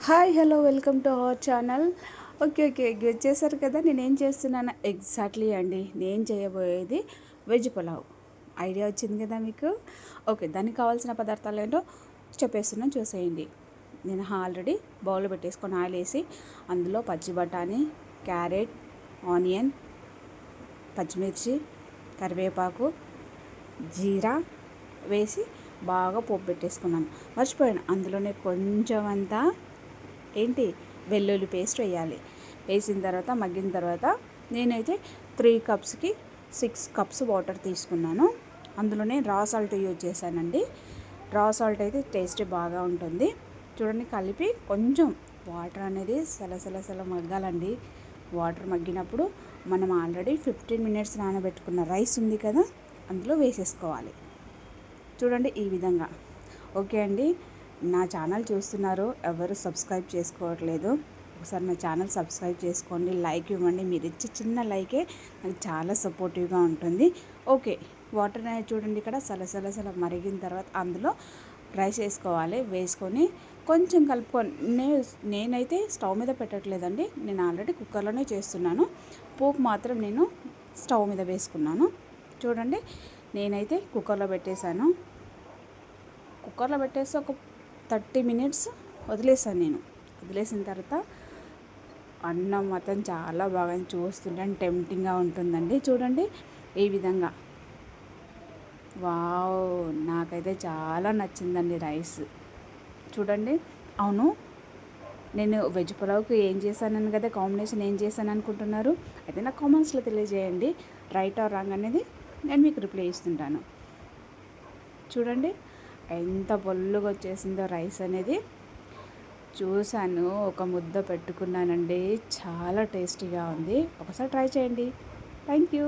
Hi hello welcome to our channel. Okay guess చేశారు కదా నేనేం చేస్తున్నాను. ఎగ్జాక్ట్లీ అండి, నేను చేయబోయేది వెజ్ పులావ్. ఐడియా వచ్చింది కదా మీకు. ఓకే, దానికి కావాల్సిన పదార్థాలు ఏంటో చెప్పేస్తున్నాను, చూసేయండి. నేను ఆల్రెడీ బౌల్ పెట్టేసుకొని ఆయిల్ వేసి అందులో పచ్చి బఠానీ, క్యారెట్, ఆనియన్, పచ్చిమిర్చి, కరివేపాకు, జీరా వేసి బాగా పోపు పెట్టేసుకున్నాను. మర్చిపోయాను, అందులోనే కొంచెం అంతా వెల్లుల్లి పేస్ట్ వేయాలి. వేసిన తర్వాత మగ్గిన తర్వాత నేనైతే 3 కప్స్కి 6 కప్స్ వాటర్ తీసుకున్నాను. అందులోనే రా సాల్ట్ యూజ్ చేశానండి. రా సాల్ట్ అయితే టేస్ట్ బాగా ఉంటుంది. చూడండి, కలిపి కొంచెం వాటర్ అనేది సలసల మగ్గాలండి. వాటర్ మగ్గినప్పుడు మనం ఆల్రెడీ 15 మినిట్స్ నానబెట్టుకున్న రైస్ ఉంది కదా, అందులో వేసేసుకోవాలి. చూడండి ఈ విధంగా. ఓకే అండి, నా ఛానల్ చూస్తున్నారు, ఎవరు సబ్స్క్రైబ్ చేసుకోవట్లేదు. ఒకసారి నా ఛానల్ సబ్స్క్రైబ్ చేసుకోండి, లైక్ ఇవ్వండి. మీరు ఇచ్చే చిన్న లైకే నాకు చాలా సపోర్టివ్గా ఉంటుంది. ఓకే, వాటర్ అనేది చూడండి ఇక్కడ సలసల మరిగిన తర్వాత అందులో రైస్ వేసుకోవాలి. వేసుకొని కొంచెం కలుపుకొని నేనైతే స్టవ్ మీద పెట్టట్లేదండి, నేను ఆల్రెడీ కుక్కర్లోనే చేస్తున్నాను. పోపు మాత్రం నేను స్టవ్ మీద వేసుకున్నాను. చూడండి, నేనైతే కుక్కర్లో పెట్టేశాను. కుక్కర్లో పెట్టేసి ఒక 30 మినిట్స్ వదిలేసాను నేను. వదిలేసిన తర్వాత అన్నం మాత్రం చాలా బాగా చూస్తుంటే టెంప్టింగ్గా ఉంటుందండి. చూడండి ఈ విధంగా. వావ్, నాకైతే చాలా నచ్చిందండి రైస్. చూడండి. అవును, నేను వెజ్ పులావ్కి ఏం చేశానని కదా, కాంబినేషన్ ఏం చేశాను అనుకుంటున్నారు. అయితే నాకు కామెంట్స్లో తెలియజేయండి. రైట్ ఆర్ రాంగ్ అనేది నేను మీకు రిప్లై ఇస్తుంటాను. చూడండి ఎంత పొల్లుగా వచ్చేసిందో రైస్ అనేది. చూశాను, ఒక ముద్ద పెట్టుకున్నానండి, చాలా టేస్టీగా ఉంది. ఒకసారి ట్రై చేయండి. Thank you.